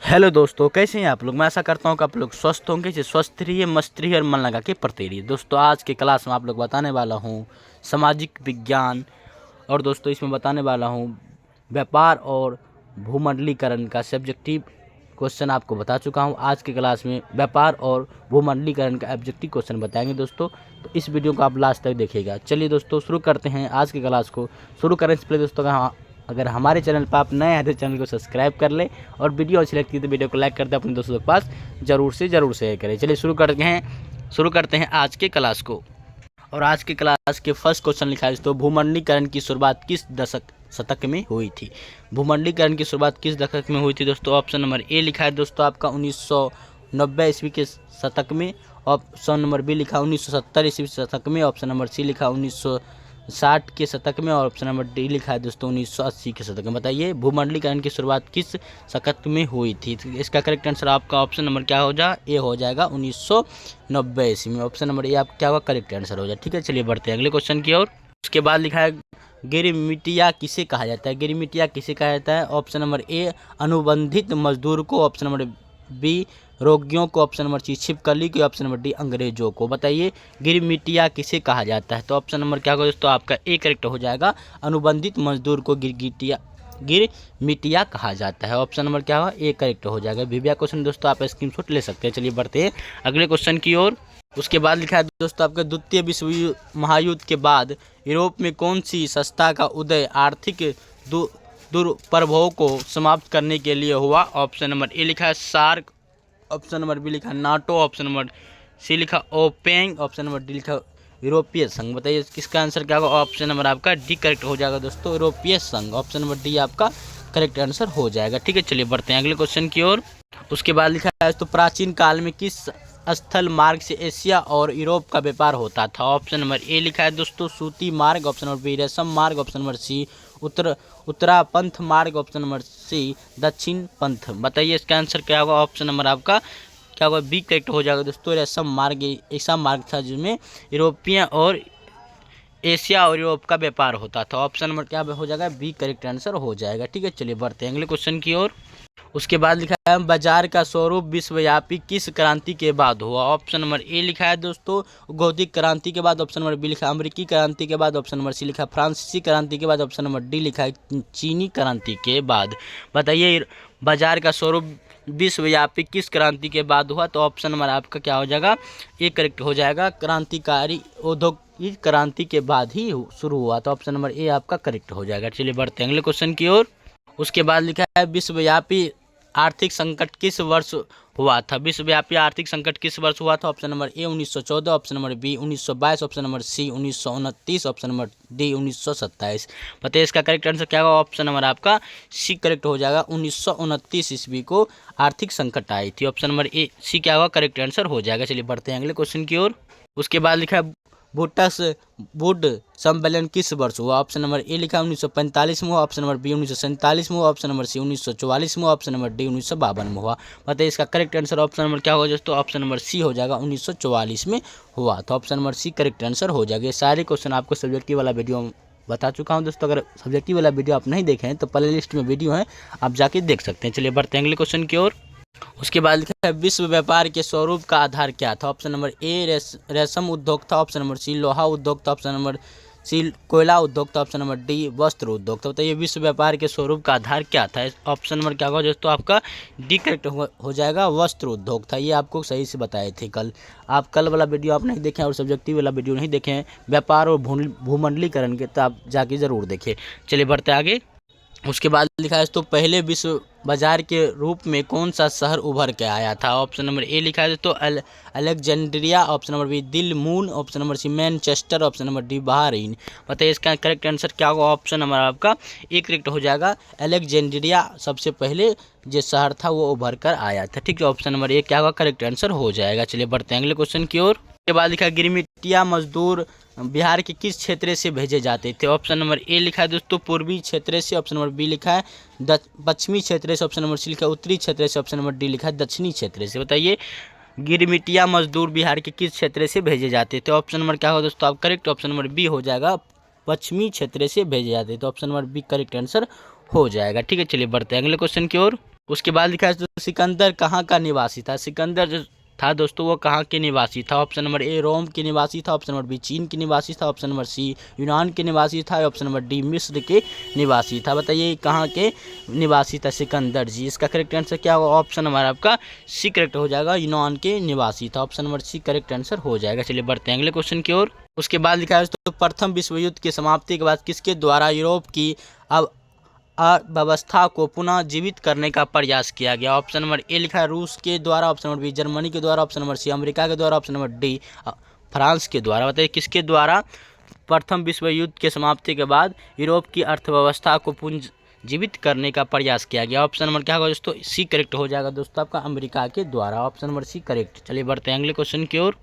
Hello दोस्तों, कैसे हैं आप लोग। मैं आशा करता हूं कि आप लोग स्वस्थ होंगे। स्वस्थ रहिए, मस्त रहिए और मन लगा के पढ़ते रहिए। दोस्तों, आज के क्लास में आप लोग बताने वाला हूं सामाजिक विज्ञान। और दोस्तों, इसमें बताने वाला हूं व्यापार और भूमंडलीकरण का सब्जेक्टिव क्वेश्चन आपको बता चुका हूं। आज के क्लास में व्यापार और भूमंडलीकरण का ऑब्जेक्टिव क्वेश्चन बताएंगे दोस्तों, तो इस वीडियो को आप लास्ट तक देखिएगा। चलिए दोस्तों, शुरू करते हैं आज की क्लास को। शुरू करने से पहले दोस्तों, अगर हमारे चैनल पर आप नए हैं तो चैनल को सब्सक्राइब कर लें और वीडियो अच्छी लगती है तो वीडियो को लाइक कर दें, अपने दोस्तों के पास ज़रूर से शेयर करें। चलिए शुरू करते हैं आज के क्लास को। और आज के क्लास के फर्स्ट क्वेश्चन लिखा है दोस्तों, भूमंडलीकरण की शुरुआत किस शतक में हुई थी। भूमंडलीकरण की शुरुआत किस दशक में हुई थी दोस्तों। ऑप्शन नंबर ए लिखा है दोस्तों आपका 1990 ईस्वी के शतक में। ऑप्शन नंबर बी लिखा 1970 ईस्वी शतक में। ऑप्शन नंबर सी लिखा 1960 के शतक में। और ऑप्शन नंबर डी लिखा है दोस्तों 1980 के शतक में। बताइए भूमंडलीकरण की शुरुआत किस शतक में हुई थी। तो इसका करेक्ट आंसर आपका ऑप्शन नंबर क्या हो जाए, ए हो जाएगा 1990 ईस्वी में। ऑप्शन नंबर ए आपका क्या होगा, करेक्ट आंसर हो जाए। ठीक है, चलिए बढ़ते हैं अगले क्वेश्चन की ओर। उसके बाद लिखा है गिरमिटिया किसे कहा जाता है। गिरमिटिया किसे कहा जाता है। ऑप्शन नंबर ए अनुबंधित मजदूर को। ऑप्शन नंबर बी रोगियों को। ऑप्शन नंबर सी छिपकली को। ऑप्शन नंबर डी अंग्रेजों को। बताइए गिरमिटिया किसे कहा जाता है। तो ऑप्शन नंबर क्या होगा दोस्तों, आपका ए करेक्ट हो जाएगा। अनुबंधित मजदूर को गिरमिटिया कहा जाता है। ऑप्शन नंबर क्या होगा, ए करेक्ट हो जाएगा। विभिया क्वेश्चन दोस्तों आप स्क्रीनशॉट ले सकते हैं। चलिए बढ़ते हैं अगले क्वेश्चन की ओर। उसके बाद लिखा है दोस्तों आपका द्वितीय विश्व महायुद्ध के बाद यूरोप में कौन सी संस्था का उदय आर्थिक दुष्प्रभावों को समाप्त करने के लिए हुआ। ऑप्शन नंबर ए लिखा है सार्क। ऑप्शन नंबर बी लिखा नाटो। ऑप्शन नंबर सी लिखा ओपेंग। ऑप्शन नंबर डी लिखा यूरोपीय संघ। बताइए किसका आंसर क्या होगा। ऑप्शन नंबर आपका डी करेक्ट हो जाएगा दोस्तों, यूरोपीय संघ। ऑप्शन नंबर डी आपका करेक्ट आंसर हो जाएगा। ठीक है, चलिए बढ़ते हैं अगले क्वेश्चन की ओर। उसके बाद लिखा है तो प्राचीन काल में किस स्थल मार्ग से एशिया और यूरोप का व्यापार होता था। ऑप्शन नंबर ए लिखा है दोस्तों सूती मार्ग। ऑप्शन नंबर बी रेशम मार्ग। ऑप्शन नंबर सी उत्तरा पंथ मार्ग। ऑप्शन नंबर सी दक्षिण पंथ। बताइए इसका आंसर क्या होगा। ऑप्शन नंबर आपका क्या होगा, बी करेक्ट हो जाएगा दोस्तों, रेशम मार्ग ऐसा मार्ग था जिसमें यूरोपियन और एशिया और यूरोप का व्यापार होता था। ऑप्शन नंबर क्या हो जाएगा, बी करेक्ट आंसर हो जाएगा। ठीक है, चलिए बढ़ते हैं अगले क्वेश्चन की ओर। उसके बाद लिखा है बाजार का स्वरूप विश्वव्यापी किस क्रांति के बाद हुआ। ऑप्शन नंबर ए लिखा है दोस्तों औद्योगिक क्रांति के बाद। ऑप्शन नंबर बी लिखा है अमेरिकी क्रांति के बाद। ऑप्शन नंबर सी लिखा है फ्रांसीसी क्रांति के बाद। ऑप्शन नंबर डी लिखा है चीनी क्रांति के बाद। बताइए बाजार का स्वरूप विश्वव्यापी किस क्रांति के बाद हुआ। तो ऑप्शन नंबर आपका क्या हो जाएगा, ए करेक्ट हो जाएगा, क्रांतिकारी औद्योगिक क्रांति के बाद ही शुरू हुआ। तो ऑप्शन नंबर ए आपका करेक्ट हो जाएगा। चलिए बढ़ते हैं अगले क्वेश्चन की ओर। उसके बाद लिखा है विश्वव्यापी आर्थिक संकट किस वर्ष हुआ था। विश्वव्यापी आर्थिक संकट किस वर्ष हुआ था। Option number A 1914। Option number B 1922। Option number C 1929। Option number D 1927। बताइए इसका करेक्ट आंसर क्या होगा। ऑप्शन नंबर आपका सी करेक्ट हो जाएगा, 1929 ईस्वी को आर्थिक संकट आई थी। ऑप्शन नंबर ए सी क्या होगा, करेक्ट आंसर हो जाएगा। चलिए बढ़ते हैं अगले क्वेश्चन की ओर। उसके बाद लिखा है वुड सम्मेलन किस वर्ष हुआ। ऑप्शन नंबर ए लिखा 1945 में हुआ। ऑप्शन नंबर बी 1947 में हुआ। ऑप्शन नंबर सी 1944 में हुआ। ऑप्शन नंबर डी 1952 में हुआ। बताइए इसका करेक्ट आंसर ऑप्शन नंबर क्या होगा दोस्तों, ऑप्शन नंबर सी हो जाएगा, 1944 में हुआ। तो option number C correct answer हो जाएगा। ये सारे क्वेश्चन आपको सब्जेक्टिव वाला वीडियो बता चुका हूं दोस्तों। अगर सब्जेक्टिव वाला वीडियो आप नहीं देखे हैं तो प्ले लिस्ट में वीडियो है, आप जाके देख सकते हैं। चलिए बढ़ते हैं अगले क्वेश्चन की ओर। उसके बाद लिखा है विश्व व्यापार के स्वरूप का आधार क्या था। ऑप्शन नंबर ए रेशम उद्योग था। ऑप्शन नंबर सी लोहा उद्योग था। ऑप्शन नंबर सी कोयला उद्योग था। ऑप्शन नंबर डी वस्त्र उद्योग था। बताइए विश्व व्यापार के स्वरूप का आधार क्या था। ऑप्शन नंबर क्या होगा दोस्तों, आपका डी करेक्ट हो जाएगा, वस्त्र उद्योग था। ये आपको सही से बताए थे कल। आप कल वाला वीडियो आप नहीं देखें और सब्जेक्टिव वाला वीडियो नहीं देखें व्यापार और भूमंडलीकरण के, तो आप जाके ज़रूर देखें। चलिए बढ़ते आगे। उसके बाद लिखा है तो पहले विश्व बाजार के रूप में कौन सा शहर उभर के आया था। ऑप्शन नंबर ए लिखा है तो Alexandria. Option number B Dilmun. Option number C Manchester. Option number D Bahrain. बताइए इसका करेक्ट आंसर क्या होगा। ऑप्शन नंबर आपका ए करेक्ट हो जाएगा, अलेक्जेंड्रिया सबसे पहले जो शहर था वो उभर कर आया था। ठीक है, ऑप्शन नंबर ए क्या होगा, करेक्ट आंसर हो जाएगा। चलिए बढ़ते हैं अगले क्वेश्चन की ओर। के बाद लिखा गिरमिटिया मजदूर बिहार के किस क्षेत्र से भेजे जाते थे। ऑप्शन नंबर ए लिखा है दोस्तों पूर्वी क्षेत्र से। ऑप्शन नंबर बी लिखा है पश्चिमी क्षेत्र से। ऑप्शन नंबर सी लिखा है उत्तरी क्षेत्र से। ऑप्शन नंबर डी लिखा है दक्षिणी क्षेत्र से। बताइए गिरमिटिया मजदूर बिहार के किस क्षेत्र से भेजे जाते थे। ऑप्शन नंबर क्या होगा दोस्तों, आप करेक्ट ऑप्शन नंबर बी हो जाएगा, पश्चिमी क्षेत्र से भेजे जाते थे। Option number B correct answer हो जाएगा। ठीक है, चलिए बढ़ते हैं अगले क्वेश्चन की ओर। उसके बाद लिखा है तो सिकंदर कहाँ का निवासी था। सिकंदर जो था दोस्तों वो कहाँ के निवासी था। ऑप्शन नंबर ए रोम के निवासी था, ऑप्शन नंबर बी चीन के निवासी था, ऑप्शन नंबर सी यूनान के निवासी था, ऑप्शन नंबर डी मिस्र के निवासी था। बताइए कहाँ के निवासी था सिकंदर जी। इसका करेक्ट आंसर क्या होगा। ऑप्शन नंबर आपका सी करेक्ट हो जाएगा, यूनान के निवासी था। Option number C correct answer हो जाएगा। चलिए बढ़ते हैं अगले क्वेश्चन की ओर। उसके बाद लिखा है तो प्रथम विश्व युद्ध की समाप्ति के बाद किसके द्वारा यूरोप की अब अर्थव्यवस्था को पुनः जीवित करने का प्रयास किया गया। ऑप्शन नंबर ए लिखा है रूस के द्वारा, ऑप्शन नंबर बी जर्मनी के द्वारा, ऑप्शन नंबर सी अमेरिका के द्वारा, ऑप्शन नंबर डी फ्रांस के द्वारा। बताइए किसके द्वारा प्रथम विश्व युद्ध के समाप्ति के बाद यूरोप की अर्थव्यवस्था को पुनर्जीवित करने का प्रयास किया गया। ऑप्शन नंबर क्या होगा दोस्तों, सी करेक्ट हो जाएगा दोस्तों आपका, अमेरिका के द्वारा। Option number C correct. चलिए बढ़ते हैं अगले क्वेश्चन की ओर।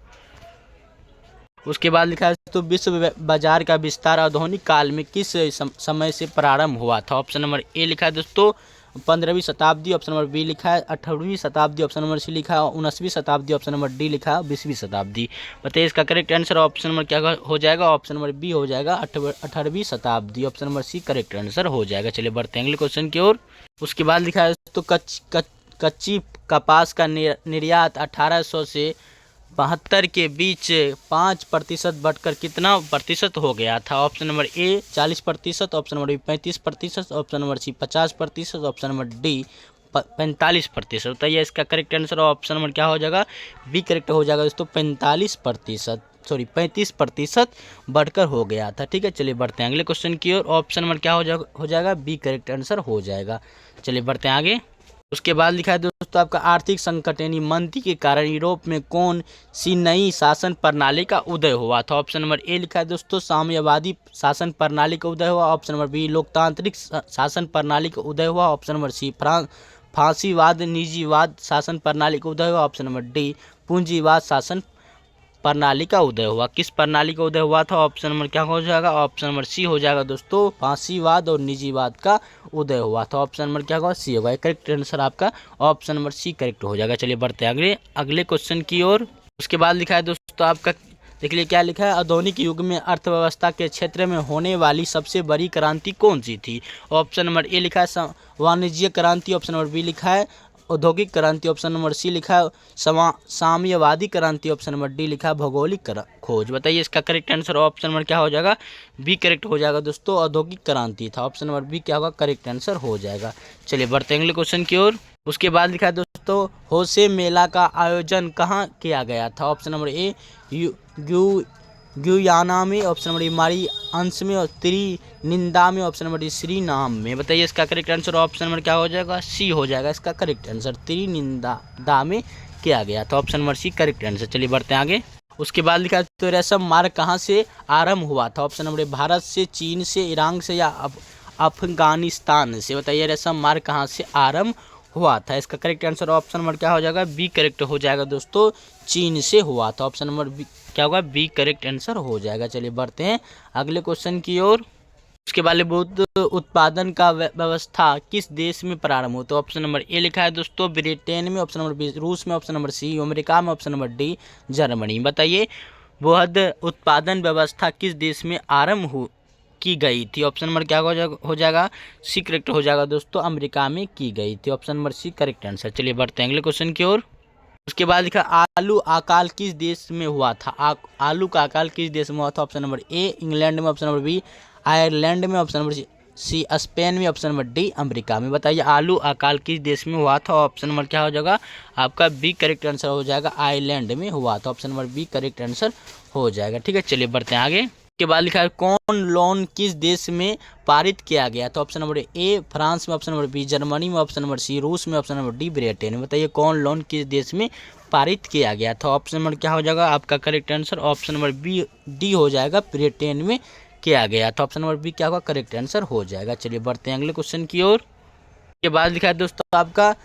उसके बाद लिखा है तो विश्व बाजार का विस्तार आधुनिक काल में किस समय से प्रारंभ हुआ था। ऑप्शन नंबर ए लिखा है दोस्तों 15वीं शताब्दी, ऑप्शन नंबर बी लिखा है 18वीं शताब्दी, ऑप्शन नंबर सी लिखा है 19वीं शताब्दी, ऑप्शन नंबर डी लिखा है 20वीं शताब्दी। बताइए इसका करेक्ट आंसर ऑप्शन नंबर क्या हो जाएगा। ऑप्शन नंबर बी हो जाएगा 18वीं शताब्दी। Option number C correct answer हो जाएगा। चलिए बढ़ते हैं अगले क्वेश्चन की ओर। उसके बाद लिखा है तो कच्ची कपास का निर्यात 1800 से 72 के बीच 5% बढ़कर कितना प्रतिशत हो गया था। Option number A 40%, option number B 35%, option number C 50%, option number D 45%। बताइए इसका करेक्ट आंसर ऑप्शन नंबर क्या हो जाएगा, बी करेक्ट हो जाएगा दोस्तों 35% बढ़कर हो गया था। ठीक है चलिए बढ़ते हैं अगले क्वेश्चन की ओर। ऑप्शन नंबर क्या हो जाएगा बी करेक्ट आंसर हो जाएगा। चलिए बढ़ते हैं आगे। उसके बाद लिखा है दोस्तों आपका आर्थिक संकट यानी मंदी के कारण यूरोप में कौन सी नई शासन प्रणाली का उदय हुआ था। ऑप्शन नंबर ए लिखा है दोस्तों साम्यवादी शासन प्रणाली का उदय हुआ, ऑप्शन नंबर बी लोकतांत्रिक शासन प्रणाली का उदय हुआ, ऑप्शन नंबर सी फांसीवाद निजीवाद शासन प्रणाली का उदय हुआ, ऑप्शन नंबर डी पूंजीवाद शासन प्रणाली का उदय हुआ। किस प्रणाली का उदय हुआ था। ऑप्शन नंबर क्या हो जाएगा, ऑप्शन नंबर सी हो जाएगा दोस्तों फांसीवाद और निजीवाद का उदय हुआ था। ऑप्शन नंबर क्या होगा, सी होगा। करेक्ट आंसर आपका ऑप्शन नंबर सी करेक्ट हो जाएगा। चलिए बढ़ते हैं अगले क्वेश्चन की ओर। उसके बाद लिखा है दोस्तों आपका देख लीजिए क्या लिखा है, आधुनिक युग में अर्थव्यवस्था के क्षेत्र में होने वाली सबसे बड़ी क्रांति कौन सी थी। ऑप्शन नंबर ए लिखा है वाणिज्य क्रांति, ऑप्शन नंबर बी लिखा है औद्योगिक क्रांति, ऑप्शन नंबर सी लिखा है साम्यवादी क्रांति, ऑप्शन नंबर डी लिखा है भौगोलिक खोज। बताइए इसका करेक्ट आंसर ऑप्शन नंबर क्या हो जाएगा, बी करेक्ट हो जाएगा दोस्तों औद्योगिक क्रांति था। ऑप्शन नंबर बी क्या होगा, करेक्ट आंसर हो जाएगा। चलिए बढ़ते हैं अगले क्वेश्चन की ओर। उसके बाद लिखा है दोस्तों होशे मेला का आयोजन कहाँ किया गया था। ऑप्शन नंबर ए गुयाना में, ऑप्शन नंबर मारी अंश में और त्रिनिंदा में, ऑप्शन नंबर डी श्रीनाम में। बताइए इसका करेक्ट आंसर ऑप्शन नंबर क्या हो जाएगा, सी हो जाएगा इसका करेक्ट आंसर, त्रिनिंदा में किया गया था। Option number C correct answer. चलिए बढ़ते हैं आगे। उसके बाद लिखा है तो रेशम मार्ग कहाँ से आरंभ हुआ था। ऑप्शन नंबर भारत से, चीन से, ईरान से या अफगानिस्तान से। बताइए रेशम मार्ग कहाँ से आरंभ हुआ था। इसका करेक्ट आंसर ऑप्शन नंबर क्या हो जाएगा, बी करेक्ट हो जाएगा दोस्तों चीन से हुआ था। ऑप्शन नंबर बी क्या होगा, बी करेक्ट आंसर हो जाएगा। चलिए बढ़ते हैं अगले क्वेश्चन की ओर। उसके बाद बुद्ध उत्पादन का व्यवस्था किस देश में प्रारंभ हो। तो ऑप्शन नंबर ए लिखा है दोस्तों ब्रिटेन में, ऑप्शन नंबर बी रूस में, ऑप्शन नंबर सी अमेरिका में, ऑप्शन नंबर डी जर्मनी। बताइए बुद्ध उत्पादन व्यवस्था किस देश में आरंभ की गई थी। ऑप्शन नंबर क्या हो जाएगा, सी करेक्ट हो जाएगा दोस्तों अमेरिका में की गई थी। Option number C correct answer. चलिए बढ़ते हैं अगले क्वेश्चन की ओर। उसके बाद लिखा आलू अकाल किस देश में हुआ था। आलू का अकाल किस देश में हुआ था। ऑप्शन नंबर ए इंग्लैंड में, ऑप्शन नंबर बी आयरलैंड में, ऑप्शन नंबर सी स्पेन में, ऑप्शन नंबर डी अमेरिका में। बताइए आलू अकाल किस देश में हुआ था। ऑप्शन नंबर क्या हो जाएगा आपका, बी करेक्ट आंसर हो जाएगा आयरलैंड में हुआ था। Option number B correct answer हो जाएगा। ठीक है चलिए बढ़ते हैं आगे। के बाद लिखा है कौन लोन किस देश में पारित किया गया। तो ऑप्शन नंबर ए फ्रांस में, ऑप्शन नंबर बी जर्मनी में, ऑप्शन नंबर सी रूस में, ऑप्शन नंबर डी ब्रिटेन में। बताइए कौन लोन किस देश में पारित किया गया था। ऑप्शन नंबर क्या हो जाएगा आपका correct answer, option number B D हो जाएगा ब्रिटेन में किया गया था। ऑप्शन नंबर बी क्या होगा, करेक्ट आंसर हो जाएगा। चलिए बढ़ते हैं अगले क्वेश्चन की ओर। के बाद लिखा है दोस्तों आपका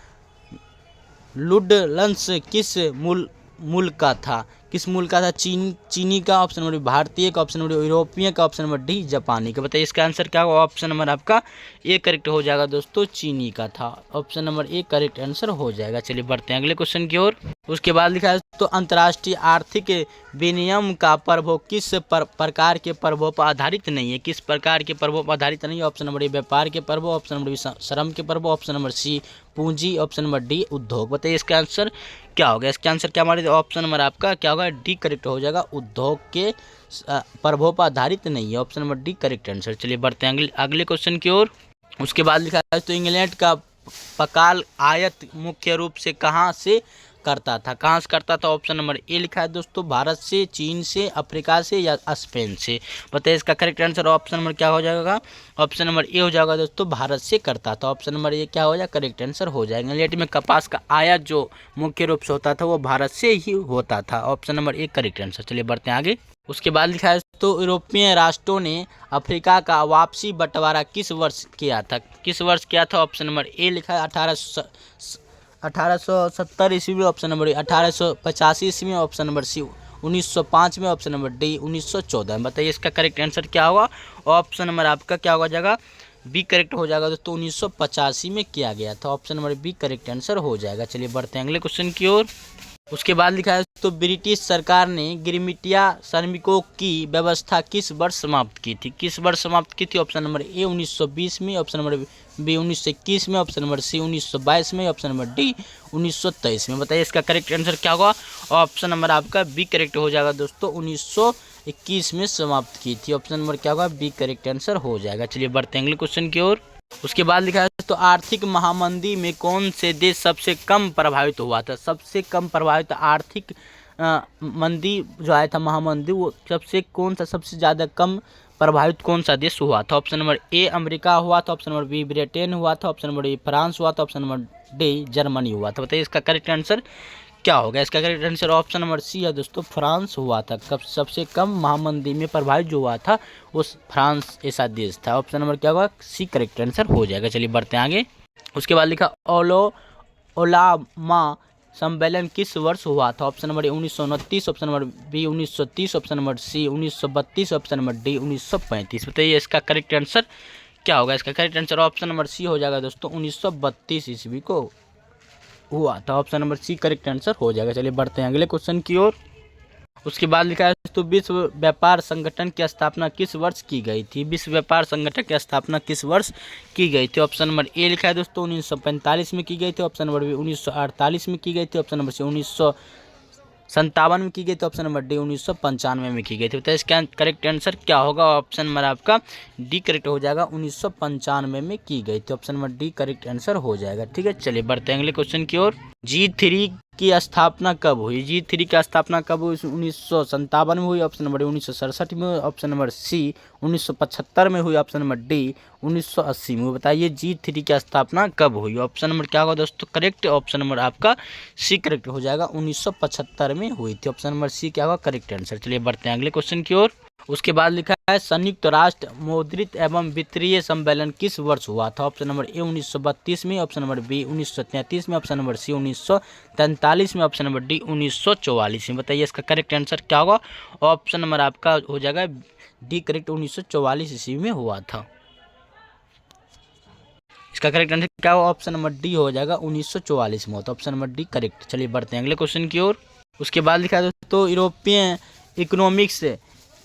लुडलंस किस मुल्क का था। किस मूल का था? चीनी का। ऑप्शन नंबर बी भारतीय का। ऑप्शन नंबर यूरोपीय का। ऑप्शन नंबर डी जापानी का। बताइए इसका आंसर क्या होगा? ऑप्शन नंबर आपका ए करेक्ट हो जाएगा दोस्तों, चीनी का था। Option number A correct answer हो जाएगा। चलिए बढ़ते हैं अगले क्वेश्चन की ओर। उसके बाद लिखा है तो अंतर्राष्ट्रीय आर्थिक विनियम का प्रभाव किस प्रकार के प्रभाव पर आधारित नहीं है? किस प्रकार के प्रभाव पर आधारित नहीं है? ऑप्शन नंबर ए व्यापार के प्रभाव। ऑप्शन नंबर बी श्रम के प्रभाव। ऑप्शन नंबर सी पूंजी। ऑप्शन नंबर डी उद्योग। बताइए इसका आंसर क्या होगा? इसका आंसर क्या हमारे ऑप्शन नंबर आपका क्या होगा? डी करेक्ट हो जाएगा, उद्योग के प्रभाव पर आधारित नहीं है। Option number D correct answer. चलिए बढ़ते हैं अगले क्वेश्चन की ओर। उसके बाद लिखा है तो इंग्लैंड का पकाल आयत मुख्य रूप से कहाँ से करता था? कहाँ से करता था? ऑप्शन नंबर ए लिखा है दोस्तों, भारत से, चीन से, अफ्रीका से या स्पेन से। बताइए इसका करेक्ट आंसर ऑप्शन नंबर क्या हो जाएगा? ऑप्शन नंबर ए हो जाएगा दोस्तों, भारत से करता था। ऑप्शन नंबर ए क्या हो जाएगा? करेक्ट आंसर हो जाएगा। इंग्लैंड में कपास का आयात जो मुख्य रूप से होता था वो भारत से ही होता था। Option number A correct answer. चलिए बढ़ते हैं आगे। उसके बाद लिखा है तो यूरोपीय राष्ट्रों ने अफ्रीका का वापसी बंटवारा किस वर्ष किया था? किस वर्ष किया था? ऑप्शन नंबर ए लिखा है 1870 ईस्वी में। ऑप्शन नंबर 1885 ईस्वी में। ऑप्शन नंबर सी 1905 में। ऑप्शन नंबर डी 1914 में। बताइए इसका करेक्ट आंसर क्या होगा? ऑप्शन नंबर आपका क्या हो जाएगा? बी करेक्ट हो जाएगा दोस्तों, 1985 में किया गया था। Option number B correct answer हो जाएगा। चलिए बढ़ते हैं अगले क्वेश्चन की ओर। उसके बाद लिखा है तो ब्रिटिश सरकार ने गिरमिटिया श्रमिकों की व्यवस्था किस वर्ष समाप्त की थी? किस वर्ष समाप्त की थी? ऑप्शन नंबर ए 1920 में। ऑप्शन नंबर बी 1921 में। ऑप्शन नंबर सी 1922 में। ऑप्शन नंबर डी 1923 में। बताइए इसका करेक्ट आंसर क्या होगा? ऑप्शन नंबर आपका बी करेक्ट हो जाएगा दोस्तों, 1921 में समाप्त की थी। ऑप्शन नंबर क्या होगा? बी करेक्ट आंसर हो जाएगा। चलिए बढ़ते हैं अगले क्वेश्चन की ओर। उसके बाद लिखा है तो आर्थिक महामंदी में कौन से देश सबसे कम प्रभावित हुआ था? सबसे कम प्रभावित आर्थिक मंदी जो आया था, महामंदी, वो सबसे ज़्यादा कम प्रभावित कौन सा देश हुआ था? ऑप्शन नंबर ए अमेरिका हुआ था। ऑप्शन नंबर बी ब्रिटेन हुआ था। ऑप्शन नंबर बी फ्रांस हुआ था। ऑप्शन नंबर डी जर्मनी हुआ था। बताइए इसका करेक्ट आंसर क्या होगा? इसका correct answer option number C है दोस्तों, फ्रांस हुआ था। कब सबसे कम महामंदी में प्रभावित जो हुआ था वो फ्रांस ऐसा देश था। ऑप्शन नंबर क्या होगा? सी करेक्ट आंसर हो जाएगा। चलिए बढ़ते हैं आगे। उसके बाद लिखा ओलामा सम्मेलन किस वर्ष हुआ था? Option number 1929। Option number B 1930। Option number C 1932। Option number D 1935। बताइए इसका करेक्ट आंसर क्या होगा? इसका correct answer option number C हो जाएगा दोस्तों, 1932 ईस्वी को हुआ था। Option number C correct answer हो जाएगा। चलिए बढ़ते हैं अगले क्वेश्चन की ओर। उसके बाद लिखा है तो विश्व व्यापार संगठन की स्थापना किस वर्ष की गई थी? विश्व व्यापार संगठन की स्थापना किस वर्ष की गई थी? ऑप्शन नंबर ए लिखा है दोस्तों, 1945 में की गई थी। ऑप्शन नंबर बी 1948 में की गई थी। ऑप्शन नंबर सी 1957 में की गई थी। ऑप्शन नंबर डी 1995 में की गई थी। तो इसका करेक्ट आंसर क्या होगा? ऑप्शन नंबर आपका डी करेक्ट हो जाएगा, 1995 में की गई थी। Option number D correct answer हो जाएगा। ठीक है, चलिए बढ़ते हैं अगले क्वेश्चन की ओर। G3 की स्थापना कब हुई? G3 की स्थापना कब हुई? 1957 में हुई। ऑप्शन नंबर 1967 में हुई। ऑप्शन नंबर सी 1975 में हुई। ऑप्शन नंबर डी 1980 में हुई। बताइए G3 की स्थापना कब हुई? ऑप्शन नंबर क्या होगा दोस्तों? करेक्ट ऑप्शन नंबर आपका सी करेक्ट हो जाएगा, 1975 में हुई थी। ऑप्शन नंबर सी क्या होगा? Correct answer. चलिए बढ़ते हैं अगले क्वेश्चन की ओर। उसके बाद लिखा है संयुक्त राष्ट्र मौद्रिक एवं वित्तीय सम्मेलन किस वर्ष हुआ था? ऑप्शन नंबर ए 1932 में। ऑप्शन नंबर बी 1933 में। ऑप्शन नंबर सी 1943 में। ऑप्शन नंबर डी 1944 में। बताइए इसका करेक्ट आंसर क्या होगा? ऑप्शन नंबर आपका हो जाएगा डी करेक्ट, 1944 ईस्वी में हुआ था। इसका करेक्ट आंसर क्या होगा? ऑप्शन नंबर डी हो जाएगा, 1944 में होता। Option number D correct. चलिए बढ़ते हैं अगले क्वेश्चन की ओर। उसके बाद लिखा है दोस्तों यूरोपियन इकोनॉमिक्स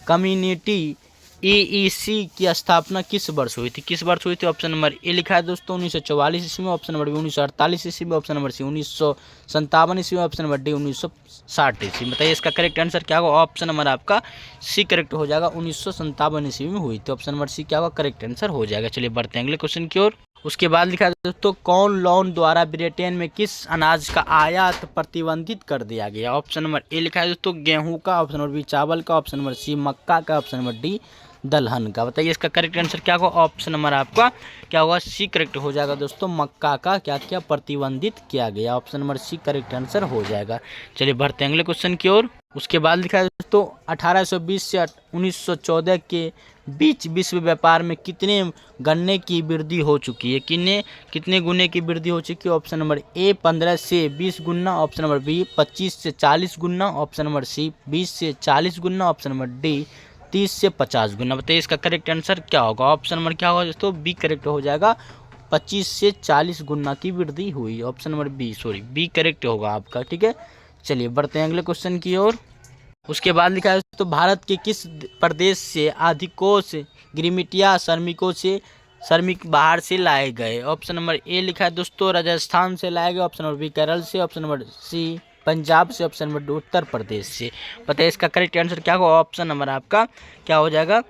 कम्युनिटी EEC की स्थापना किस वर्ष हुई थी? किस वर्ष हुई थी? ऑप्शन नंबर ए लिखा है दोस्तों, 1944 ईस्वी में। ऑप्शन नंबर बी 1948 ईस्वी में। ऑप्शन नंबर सी 1957 ईस्वी में। ऑप्शन नंबर डी 1960 ईस्वी में। बताइए इसका करेक्ट आंसर क्या होगा? ऑप्शन नंबर आपका सी करेक्ट हो जाएगा, 1957 ईस्वी में हुई थी। ऑप्शन नंबर सी क्या होगा? करेक्ट आंसर हो जाएगा। चलिए बढ़ते हैं अगले क्वेश्चन की ओर। उसके बाद लिखा है दोस्तों कौन लोन द्वारा ब्रिटेन में किस अनाज का आयात प्रतिबंधित कर दिया गया? ऑप्शन नंबर ए लिखा है दोस्तों, गेहूं का। ऑप्शन नंबर बी चावल का। ऑप्शन नंबर सी मक्का का। ऑप्शन नंबर डी दलहन का। बताइए इसका करेक्ट आंसर क्या होगा। ऑप्शन नंबर आपका क्या होगा, सी करेक्ट हो जाएगा दोस्तों। मक्का का क्या क्या प्रतिबंधित किया गया, option number C correct answer हो जाएगा। चलिए बढ़ते हैं अगले क्वेश्चन की ओर। उसके बाद लिखा है दोस्तों 1820 से 1914 के बीच विश्व व्यापार में कितने गन्ने की वृद्धि हो चुकी है, कितने गुने की वृद्धि हो चुकी है। ऑप्शन नंबर ए 15 से 20 गुना, ऑप्शन नंबर बी 25 से 40 गुना, ऑप्शन नंबर सी 20 से 40 गुना, ऑप्शन नंबर डी 30 से 50 गुना। बताइए इसका करेक्ट आंसर क्या होगा। ऑप्शन नंबर क्या होगा दोस्तों, बी करेक्ट हो जाएगा। 25 से 40 गुना की वृद्धि हुई, ऑप्शन नंबर बी करेक्ट होगा आपका। ठीक है, चलिए बढ़ते हैं अगले क्वेश्चन की ओर। उसके बाद लिखा है तो भारत के किस प्रदेश से अधिकोष गिरिमिटिया श्रमिक बाहर से लाए गए। ऑप्शन नंबर ए लिखा है दोस्तों राजस्थान से लाए गए, ऑप्शन नंबर बी केरल से, ऑप्शन नंबर सी पंजाब से, option number D Uttar Pradesh से। बताइए इसका करेक्ट आंसर क्या होगा। ऑप्शन नंबर आपका क्या हो जाएगा,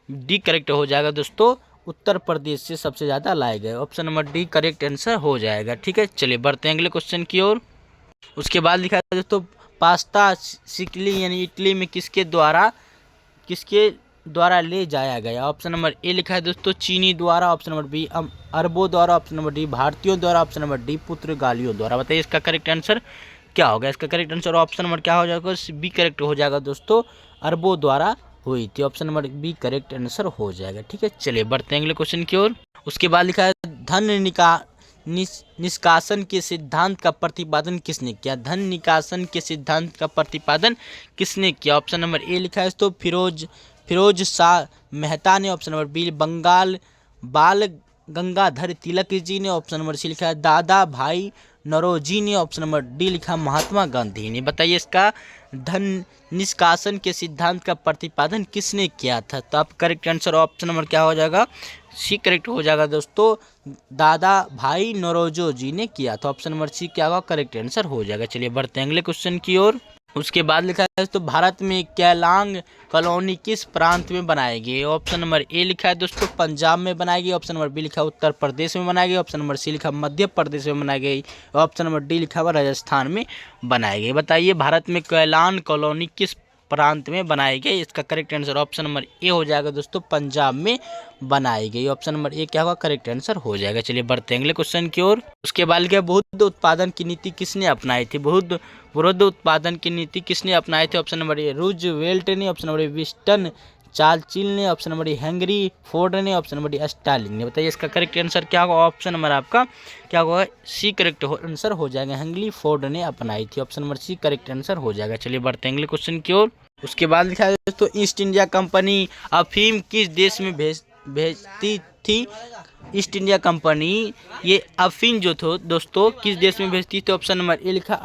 डी करेक्ट हो जाएगा दोस्तों। उत्तर प्रदेश से सबसे ज़्यादा लाए गए, option number D correct answer हो जाएगा। ठीक है, चलिए बढ़ते हैं अगले क्वेश्चन की ओर। उसके बाद लिखा है दोस्तों पास्ता सिकली यानी इटली में किसके द्वारा ले जाया गया। ऑप्शन नंबर ए लिखा है दोस्तों चीनी द्वारा, ऑप्शन नंबर बी अरबों द्वारा, ऑप्शन नंबर डी भारतीयों द्वारा, ऑप्शन नंबर डी पुर्तगालियों द्वारा। बताइए इसका करेक्ट आंसर क्या होगा। इसका करेक्ट आंसर ऑप्शन नंबर क्या हो जाएगा, बी करेक्ट हो जाएगा दोस्तों। अरबों द्वारा हुई थी, option number B correct answer हो जाएगा। ठीक है, चलिए बढ़ते हैं अगले क्वेश्चन की ओर। उसके बाद लिखा है निष्कासन के सिद्धांत का प्रतिपादन किसने किया। धन निकासन के सिद्धांत का प्रतिपादन किसने किया। ऑप्शन नंबर ए लिखा है तो फिरोज शाह मेहता ने, ऑप्शन नंबर बी बाल गंगाधर तिलक जी ने, ऑप्शन नंबर सी लिखा है दादा भाई नौरोजी ने, ऑप्शन नंबर डी लिखा महात्मा गांधी ने। बताइए इसका धन निष्कासन के सिद्धांत का प्रतिपादन किसने किया था। तो आप करेक्ट आंसर ऑप्शन नंबर क्या हो जाएगा, सी करेक्ट हो जाएगा दोस्तों। दादा भाई नौरोजी जी ने किया था, ऑप्शन नंबर सी क्या होगा करेक्ट आंसर हो जाएगा। चलिए बढ़ते हैं अगले क्वेश्चन की ओर। उसके बाद लिखा है तो भारत में कैलांग कॉलोनी किस प्रांत में बनाई गई। ऑप्शन नंबर ए लिखा है दोस्तों पंजाब में बनाई गई, ऑप्शन नंबर बी लिखा है उत्तर प्रदेश में बनाई गई, ऑप्शन नंबर सी लिखा मध्य प्रदेश में बनाई गई, ऑप्शन नंबर डी लिखा हुआ राजस्थान में बनाई गई। बताइए भारत में कैलान कॉलोनी किस प्रांत में बनाई गई। इसका करेक्ट आंसर ऑप्शन नंबर ए हो जाएगा दोस्तों, पंजाब में बनाई गई। ऑप्शन नंबर ए क्या होगा करेक्ट आंसर हो जाएगा। चलिए बढ़ते हैं अगले क्वेश्चन की ओर। उसके बाद लिखा बुद्ध उत्पादन की नीति किसने अपनाई थी। बुद्ध उत्पादन की नीति किसने अपनाई थी। ऑप्शन नंबर ए रूजवेल्ट ने, option number A Winston Churchill ने, option number A Henry Ford ने, ऑप्शन नंबर डी स्टालिन ने। बताइए इसका करेक्ट आंसर क्या होगा। ऑप्शन नंबर आपका क्या होगा, सी करेक्ट आंसर हो जाएगा। हेनरी फोर्ड ने अपनाई थी, option number C correct answer हो जाएगा। चलिए बढ़ते हैं अगले क्वेश्चन की ओर। उसके बाद लिखा है दोस्तों ईस्ट इंडिया कंपनी अफीम किस देश में भेजती थी। ईस्ट इंडिया कंपनी ये अफीम जो थो दोस्तों किस देश में भेजती थी। ऑप्शन नंबर ए लिखा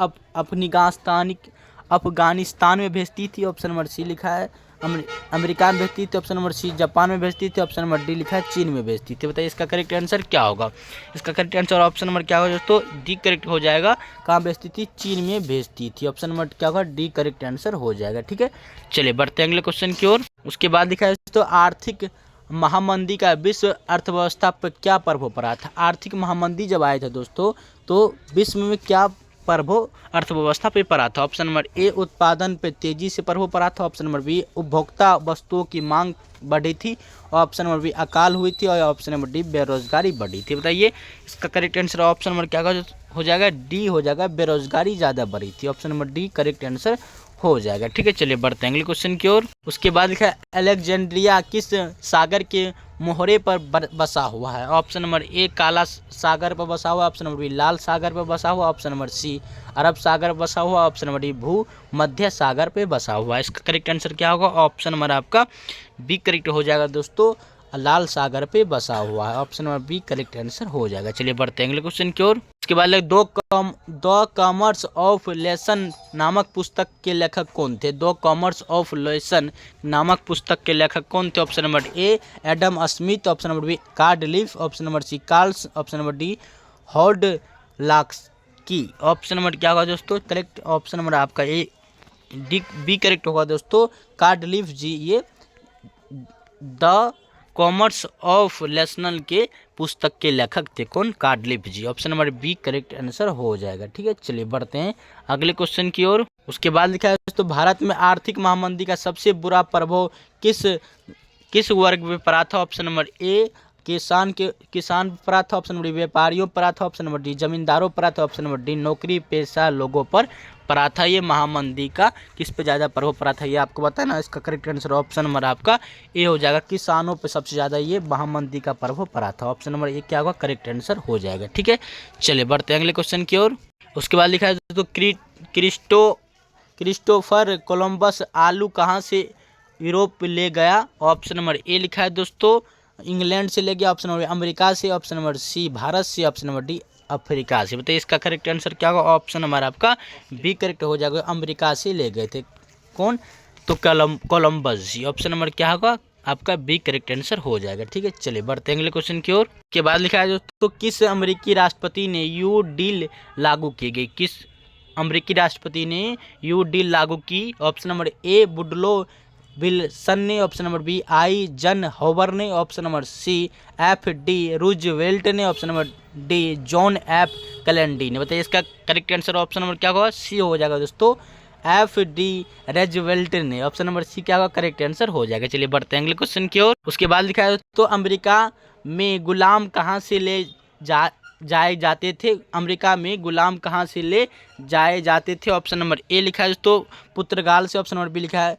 अफगानिस्तान में भेजती थी, ऑप्शन नंबर सी लिखा है अमेरिका में भेजती थी, ऑप्शन नंबर सी जापान में भेजती थी, ऑप्शन नंबर डी लिखा है चीन में भेजती थी। बताइए इसका करेक्ट आंसर क्या होगा। इसका करेक्ट आंसर ऑप्शन नंबर क्या होगा दोस्तों, डी करेक्ट हो जाएगा। कहाँ भेजती थी, चीन में भेजती थी, ऑप्शन नंबर क्या होगा डी करेक्ट आंसर हो जाएगा। ठीक है, चलिए बढ़ते हैं अगले क्वेश्चन की ओर। उसके बाद लिखा है दोस्तों आर्थिक महामंदी का विश्व अर्थव्यवस्था पर क्या प्रभाव पड़ा था। आर्थिक महामंदी जब आए थे दोस्तों तो विश्व में क्या प्रभाव अर्थव्यवस्था पे पड़ा था। ऑप्शन नंबर ए उत्पादन पे तेजी से प्रभाव पड़ा था, ऑप्शन नंबर बी उपभोक्ता वस्तुओं की मांग बढ़ी थी, ऑप्शन नंबर बी अकाल हुई थी, और ऑप्शन नंबर डी बेरोजगारी बढ़ी थी। बताइए इसका करेक्ट आंसर ऑप्शन नंबर क्या हो जाएगा, डी हो जाएगा, बेरोजगारी ज़्यादा बढ़ी थी, option number D correct answer हो जाएगा। ठीक है, चलिए बढ़ते हैं अगले क्वेश्चन की ओर। उसके बाद लिखा है अलेक्जेंड्रिया किस सागर के मोहरे पर बसा हुआ है। ऑप्शन नंबर ए काला सागर पर बसा हुआ, ऑप्शन नंबर बी लाल सागर पर बसा हुआ, ऑप्शन नंबर सी अरब सागर पर बसा हुआ, ऑप्शन नंबर डी मध्य सागर पे बसा हुआ है। इसका करेक्ट आंसर क्या होगा, ऑप्शन नंबर आपका बी करेक्ट हो जाएगा दोस्तों, लाल सागर पे बसा हुआ है, option number B correct answer हो जाएगा। चलिए बढ़ते हैं अगले क्वेश्चन की ओर। उसके बाद द कॉमर्स ऑफ लेसन नामक पुस्तक के लेखक कौन थे। द कॉमर्स ऑफ लेसन नामक पुस्तक के लेखक कौन थे। Option number A Adam Smith, option number B कार्ड लीफ, ऑप्शन नंबर सी कार्ल्स, ऑप्शन नंबर डी हॉर्ड लॉक्स की। ऑप्शन नंबर क्या होगा दोस्तों, करेक्ट ऑप्शन नंबर आपका ए डी बी करेक्ट होगा दोस्तों, कार्ड लीफ जी ये द कॉमर्स ऑफ लेसनल के पुस्तक के लेखक थे कौन, कार्डलिफ ji, option number B correct answer हो जाएगा। ठीक है, चलिए बढ़ते हैं अगले क्वेश्चन की ओर। उसके बाद लिखा है तो भारत में आर्थिक महामंदी का सबसे बुरा प्रभाव किस वर्ग में पड़ा था? ऑप्शन नंबर ए किसान पड़ा था, ऑप्शन नंबर बी व्यापारियों पड़ा था, ऑप्शन नंबर डी जमींदारों पड़ा था, ऑप्शन नंबर डी नौकरी पेशा लोगों पर पड़ा था। ये महामंदी का किस पे ज़्यादा प्रभाव पड़ा था ये आपको पता है ना। इसका करेक्ट आंसर ऑप्शन नंबर आपका ए हो जाएगा, किसानों पे सबसे ज़्यादा ये महामंदी का प्रभाव पड़ा था। ऑप्शन नंबर ए क्या होगा? करेक्ट आंसर हो जाएगा। ठीक है, चलिए बढ़ते हैं अगले क्वेश्चन की ओर। उसके बाद लिखा है दोस्तों क्रिस्टोफर कोलंबस आलू कहाँ से यूरोप ले गया? ऑप्शन नंबर ए लिखा है दोस्तों इंग्लैंड से ले गया, ऑप्शन नंबर अमेरिका से, ऑप्शन नंबर सी भारत से, ऑप्शन नंबर डी अफ्रीका से। बताइए इसका करेक्ट आंसर क्या होगा? ऑप्शन नंबर आपका बी करेक्ट हो जाएगा, अमेरिका से ले गए थे। कौन? तो कोलंबस जी। ऑप्शन नंबर क्या होगा आपका? बी करेक्ट आंसर हो जाएगा। ठीक है, चलिए बढ़ते हैं अगले क्वेश्चन की ओर। के बाद लिखा है दोस्तों किस अमेरिकी राष्ट्रपति ने यू डील लागू की गई? किस अमेरिकी राष्ट्रपति ने यू डील लागू की? Option number A Woodrow Wilson ने, ऑप्शन नंबर बी आइजनहोवर ने, option number C F D Roosevelt ने, option number D John F Kennedy ने। बताइए इसका करेक्ट आंसर ऑप्शन नंबर क्या होगा? सी हो जाएगा दोस्तों, एफ डी रूजवेल्ट ने। ऑप्शन नंबर सी क्या होगा? करेक्ट आंसर हो जाएगा। चलिए बढ़ते हैं अगले क्वेश्चन की ओर। उसके बाद लिखा है तो अमेरिका में गुलाम कहाँ से ले जाए जाते थे? अमेरिका में गुलाम कहाँ से ले जाए जाते थे? ऑप्शन नंबर ए लिखा है दोस्तों पुर्तगाल से, ऑप्शन नंबर बी लिखा है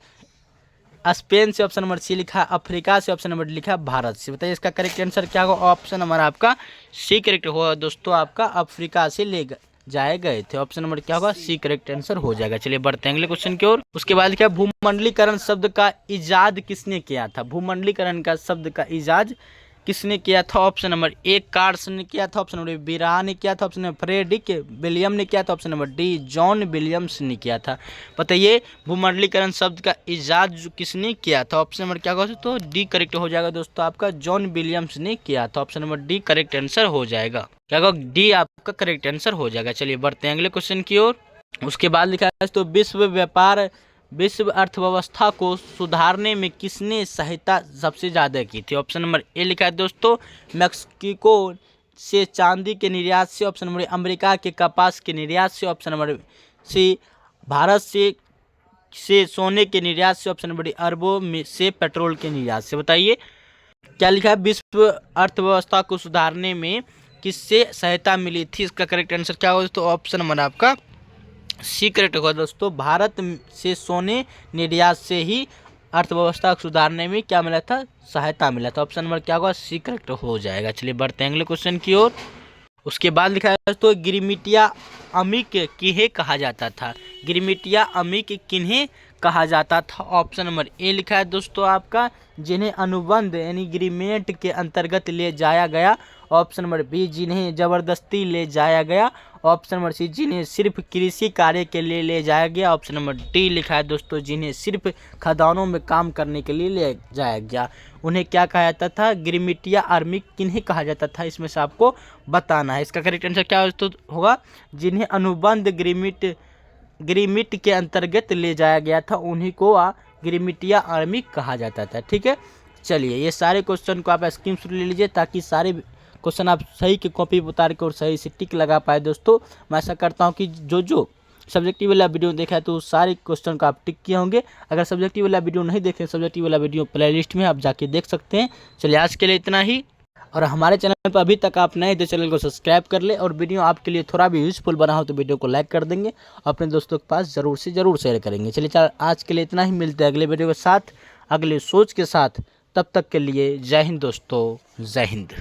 स्पेन से, ऑप्शन नंबर सी लिखा है अफ्रीका से, ऑप्शन नंबर डी लिखा है भारत से। बताइए इसका करेक्ट आंसर क्या होगा? ऑप्शन नंबर आपका सी करेक्ट होगा दोस्तों, आपका अफ्रीका से ले जाए गए थे। ऑप्शन नंबर क्या होगा? सी करेक्ट आंसर हो जाएगा। चलिए बढ़ते हैं अगले क्वेश्चन की ओर। उसके बाद क्या भूमंडलीकरण शब्द का इजाद किसने किया था? भूमंडलीकरण का शब्द का इजाद किसने किया था? ऑप्शन नंबर ए कार्स ने किया था, ऑप्शन नंबर बी राह ने किया था, ऑप्शन नंबर फ्रेडरिक विलियम ने किया था, option number D John Williams ने किया था। बताइए भूमंडलीकरण शब्द का इजाद किसने किया था? ऑप्शन नंबर क्या होगा? तो डी करेक्ट हो जाएगा दोस्तों, आपका जॉन विलियम्स ने किया था। Option number D correct answer हो जाएगा। क्या होगा? डी आपका करेक्ट आंसर हो जाएगा। चलिए बढ़ते हैं अगले क्वेश्चन की ओर। उसके बाद लिखा है तो विश्व अर्थव्यवस्था को सुधारने में किसने सहायता सबसे ज़्यादा की थी? ऑप्शन नंबर ए लिखा है दोस्तों मैक्सिको से चांदी के निर्यात से, ऑप्शन नंबर अमेरिका के कपास के निर्यात से, ऑप्शन नंबर सी भारत से सोने के निर्यात से, ऑप्शन नंबर डी अरबों में से पेट्रोल के निर्यात से। बताइए क्या लिखा है? विश्व अर्थव्यवस्था को सुधारने में किससे सहायता मिली थी? इसका करेक्ट आंसर क्या होगा? तो ऑप्शन नंबर आपका सी करेक्ट होगा दोस्तों, भारत से सोने निर्यात से ही अर्थव्यवस्था को सुधारने में क्या मिला था? सहायता मिला था। ऑप्शन नंबर क्या होगा? सी करेक्ट हो जाएगा। चलिए बढ़ते हैं अगले क्वेश्चन की ओर। उसके बाद लिखा है तो गिरमिटिया अमिक किन्हें कहा जाता था? गिरमिटिया अमिक किन्हें कहा जाता था? ऑप्शन नंबर ए लिखा है दोस्तों आपका जिन्हें अनुबंध यानी एग्रीमेंट के अंतर्गत ले जाया गया, ऑप्शन नंबर बी जिन्हें जबरदस्ती ले जाया गया, ऑप्शन नंबर सी जिन्हें सिर्फ कृषि कार्य के लिए ले जाया गया, ऑप्शन नंबर डी लिखा है दोस्तों जिन्हें सिर्फ खदानों में काम करने के लिए ले जाया गया। उन्हें क्या कहा जाता था? गिरमिटिया आर्मी किन्हें कहा जाता था? इसमें से आपको बताना है। इसका करेक्ट आंसर क्या होगा? जिन्हें अनुबंध गिरमिट के अंतर्गत ले जाया गया था उन्हीं को गिरमिटिया आर्मी कहा जाता था। ठीक है, चलिए ये सारे क्वेश्चन को आप स्क्रीनशॉट ले लीजिए ताकि सारे क्वेश्चन आप सही के कॉपी उतार के और सही से टिक लगा पाए। दोस्तों मैं ऐसा करता हूँ कि जो सब्जेक्टिव वाला वीडियो देखा है तो सारे क्वेश्चन को आप टिक किए होंगे। अगर सब्जेक्टिव वाला वीडियो नहीं देखे, सब्जेक्टिव वाला वीडियो प्लेलिस्ट में आप जाके देख सकते हैं। चलिए आज के लिए इतना ही, और हमारे चैनल पर अभी तक आप नए तो चैनल को सब्सक्राइब कर ले, और वीडियो आपके लिए थोड़ा भी यूजफुल बना हो तो वीडियो को लाइक कर देंगे, अपने दोस्तों के पास ज़रूर से ज़रूर शेयर करेंगे। चलिए आज के लिए इतना ही, मिलते हैं अगले वीडियो के साथ, अगले सोच के साथ। तब तक के लिए जय हिंद दोस्तों, जय हिंद।